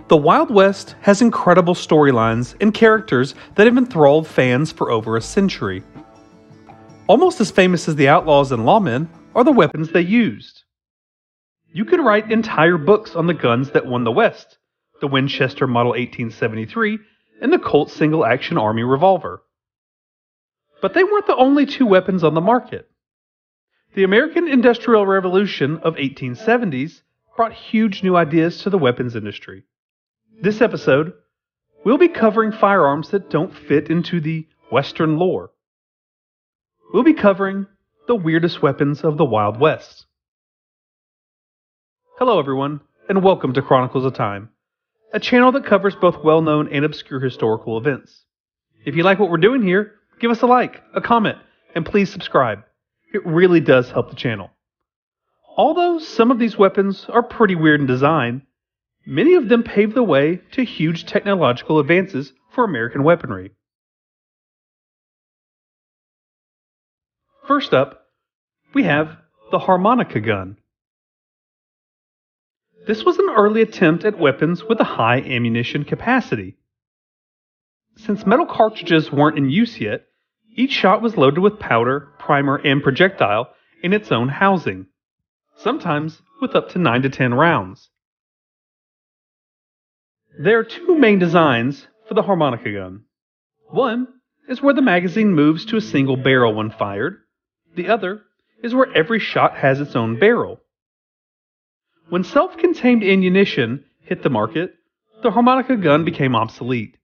The Wild West has incredible storylines and characters that have enthralled fans for over a century. Almost as famous as the outlaws and lawmen are the weapons they used. You could write entire books on the guns that won the West, the Winchester Model 1873 and the Colt Single Action Army Revolver. But they weren't the only two weapons on the market. The American Industrial Revolution of 1870s brought huge new ideas to the weapons industry. This episode, we'll be covering firearms that don't fit into the Western lore. We'll be covering the weirdest weapons of the Wild West. Hello everyone, and welcome to Chronicles of Time, a channel that covers both well-known and obscure historical events. If you like what we're doing here, give us a like, a comment, and please subscribe. It really does help the channel. Although some of these weapons are pretty weird in design, many of them paved the way to huge technological advances for American weaponry. First up, we have the harmonica gun. This was an early attempt at weapons with a high ammunition capacity. Since metal cartridges weren't in use yet, each shot was loaded with powder, primer, and projectile in its own housing, sometimes with up to 9 to 10 rounds. There are two main designs for the harmonica gun. One is where the magazine moves to a single barrel when fired. The other is where every shot has its own barrel. When self-contained ammunition hit the market, the harmonica gun became obsolete.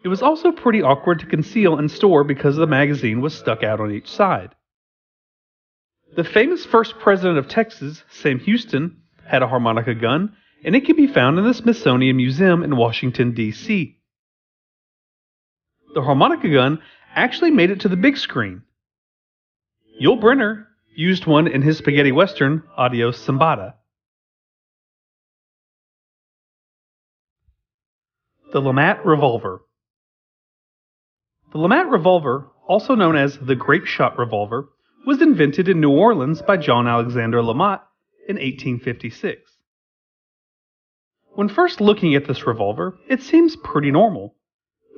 It was also pretty awkward to conceal and store because the magazine was stuck out on each side. The famous first president of Texas, Sam Houston, had a harmonica gun, and it can be found in the Smithsonian Museum in Washington, D.C. The harmonica gun actually made it to the big screen. Yul Brynner used one in his spaghetti western, Adios Simbada. The Lamat revolver. The Lamat revolver, also known as the grape shot revolver, was invented in New Orleans by John Alexander Lamat in 1856. When first looking at this revolver, it seems pretty normal,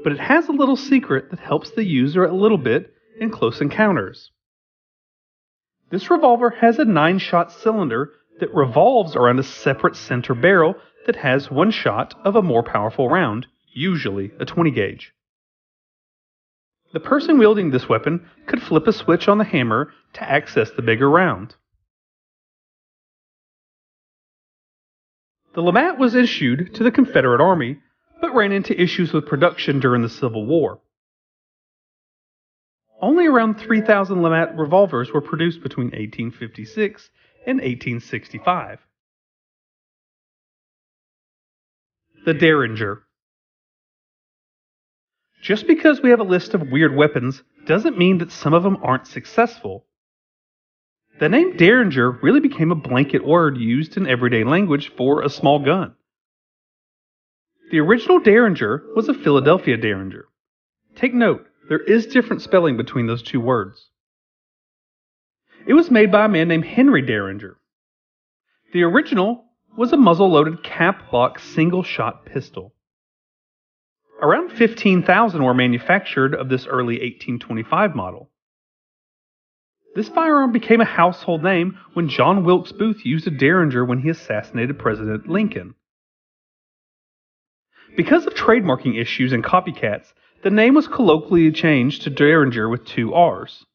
but it has a little secret that helps the user a little bit in close encounters. This revolver has a 9-shot cylinder that revolves around a separate center barrel that has one shot of a more powerful round, usually a 20 gauge. The person wielding this weapon could flip a switch on the hammer to access the bigger round. The Lamat was issued to the Confederate Army, but ran into issues with production during the Civil War. Only around 3,000 Lamat revolvers were produced between 1856 and 1865. The Derringer. Just because we have a list of weird weapons doesn't mean that some of them aren't successful. The name Derringer really became a blanket word used in everyday language for a small gun. The original Derringer was a Philadelphia Derringer. Take note, there is different spelling between those two words. It was made by a man named Henry Derringer. The original was a muzzle-loaded cap-lock single-shot pistol. Around 15,000 were manufactured of this early 1825 model. This firearm became a household name when John Wilkes Booth used a Derringer when he assassinated President Lincoln. Because of trademarking issues and copycats, the name was colloquially changed to Derringer with 2 R's.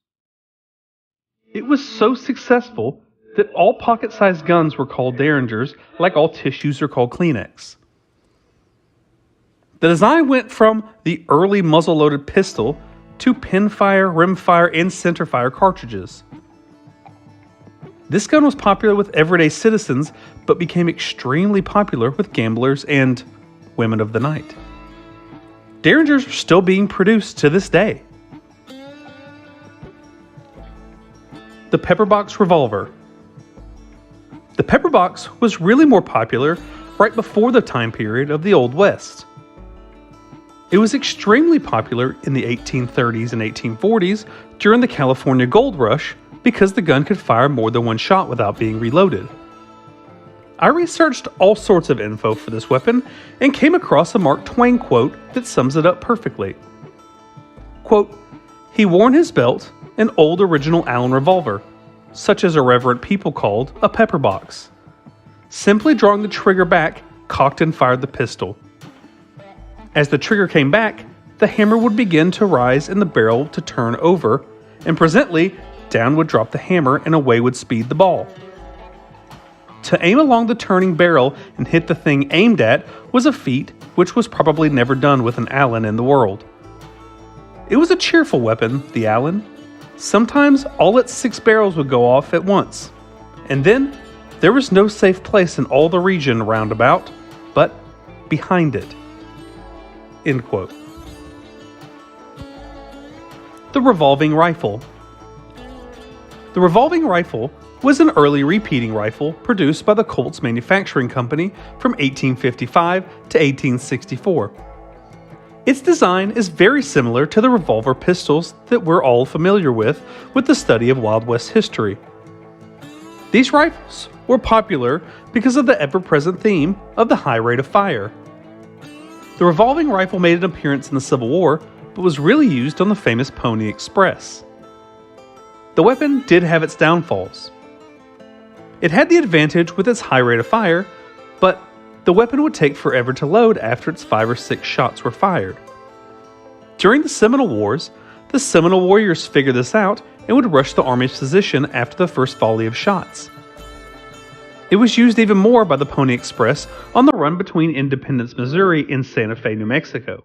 It was so successful that all pocket-sized guns were called Derringers, like all tissues are called Kleenex. The design went from the early muzzle-loaded pistol to pinfire, rimfire, and centerfire cartridges. This gun was popular with everyday citizens, but became extremely popular with gamblers and women of the night. Derringers are still being produced to this day. The pepperbox revolver. The pepperbox was really more popular right before the time period of the Old West. It was extremely popular in the 1830s and 1840s during the California Gold Rush because the gun could fire more than one shot without being reloaded. I researched all sorts of info for this weapon and came across a Mark Twain quote that sums it up perfectly. Quote, "He wore in his belt an old original Allen revolver, such as irreverent people called a pepperbox. Simply drawing the trigger back, cocked and fired the pistol. As the trigger came back, the hammer would begin to rise and the barrel to turn over, and presently down would drop the hammer and away would speed the ball. To aim along the turning barrel and hit the thing aimed at was a feat which was probably never done with an Allen in the world. It was a cheerful weapon, the Allen. Sometimes all its 6 barrels would go off at once, and then there was no safe place in all the region round about, but behind it." End quote. The revolving rifle. The revolving rifle was an early repeating rifle produced by the Colts Manufacturing Company from 1855 to 1864. Its design is very similar to the revolver pistols that we're all familiar with the study of Wild West history. These rifles were popular because of the ever-present theme of the high rate of fire. The revolving rifle made an appearance in the Civil War, but was really used on the famous Pony Express. The weapon did have its downfalls. It had the advantage with its high rate of fire, but the weapon would take forever to load after its 5 or 6 shots were fired. During the Seminole Wars, the Seminole warriors figured this out and would rush the Army's position after the first volley of shots. It was used even more by the Pony Express on the run between Independence, Missouri and Santa Fe, New Mexico.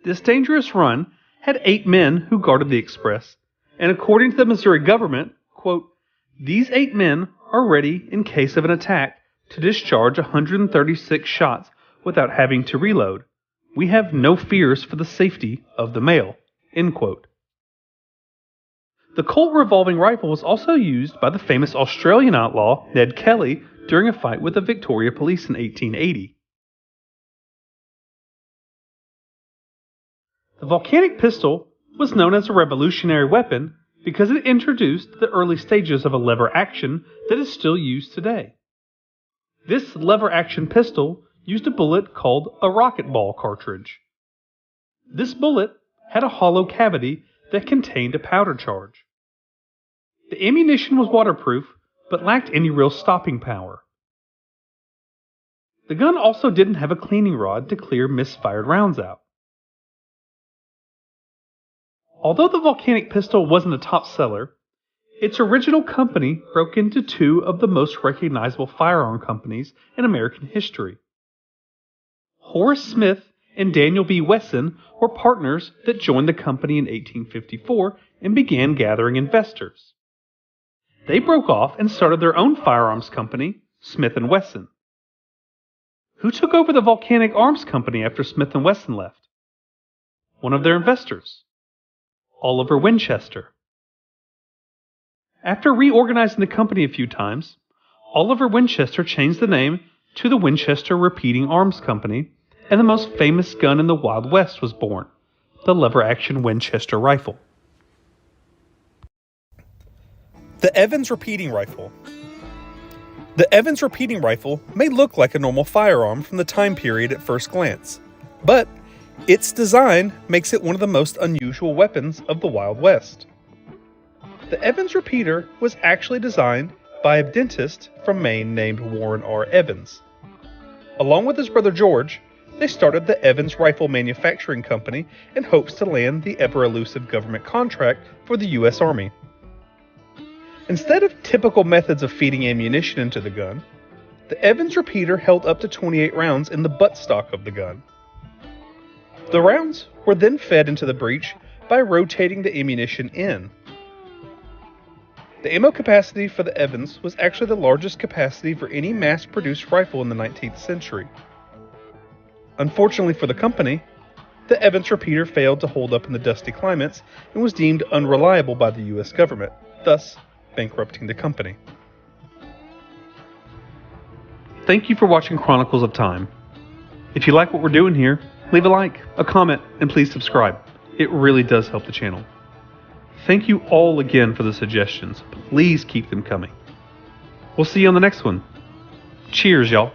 This dangerous run had 8 men who guarded the Express, and according to the Missouri government, quote, "These 8 men are ready in case of an attack to discharge 136 shots without having to reload. We have no fears for the safety of the mail." End quote. The Colt revolving rifle was also used by the famous Australian outlaw Ned Kelly during a fight with the Victoria Police in 1880. The Volcanic pistol was known as a revolutionary weapon because it introduced the early stages of a lever action that is still used today. This lever action pistol used a bullet called a rocket ball cartridge. This bullet had a hollow cavity that contained a powder charge. The ammunition was waterproof, but lacked any real stopping power. The gun also didn't have a cleaning rod to clear misfired rounds out. Although the Volcanic pistol wasn't a top seller, its original company broke into 2 of the most recognizable firearm companies in American history. Horace Smith and Daniel B. Wesson were partners that joined the company in 1854 and began gathering investors. They broke off and started their own firearms company, Smith & Wesson. Who took over the Volcanic Arms Company after Smith & Wesson left? One of their investors, Oliver Winchester. After reorganizing the company a few times, Oliver Winchester changed the name to the Winchester Repeating Arms Company, and the most famous gun in the Wild West was born, the lever-action Winchester rifle. The Evans Repeating Rifle. The Evans Repeating Rifle may look like a normal firearm from the time period at first glance, but its design makes it one of the most unusual weapons of the Wild West. The Evans Repeater was actually designed by a dentist from Maine named Warren R. Evans. Along with his brother George, they started the Evans Rifle Manufacturing Company in hopes to land the ever-elusive government contract for the U.S. Army. Instead of typical methods of feeding ammunition into the gun, the Evans Repeater held up to 28 rounds in the buttstock of the gun. The rounds were then fed into the breech by rotating the ammunition in. The ammo capacity for the Evans was actually the largest capacity for any mass-produced rifle in the 19th century. Unfortunately for the company, the Evans Repeater failed to hold up in the dusty climates and was deemed unreliable by the U.S. government, thus bankrupting the company. Thank you for watching Chronicles of Time. If you like what we're doing here, leave a like, a comment, and please subscribe. It really does help the channel. Thank you all again for the suggestions. Please keep them coming. We'll see you on the next one. Cheers, y'all.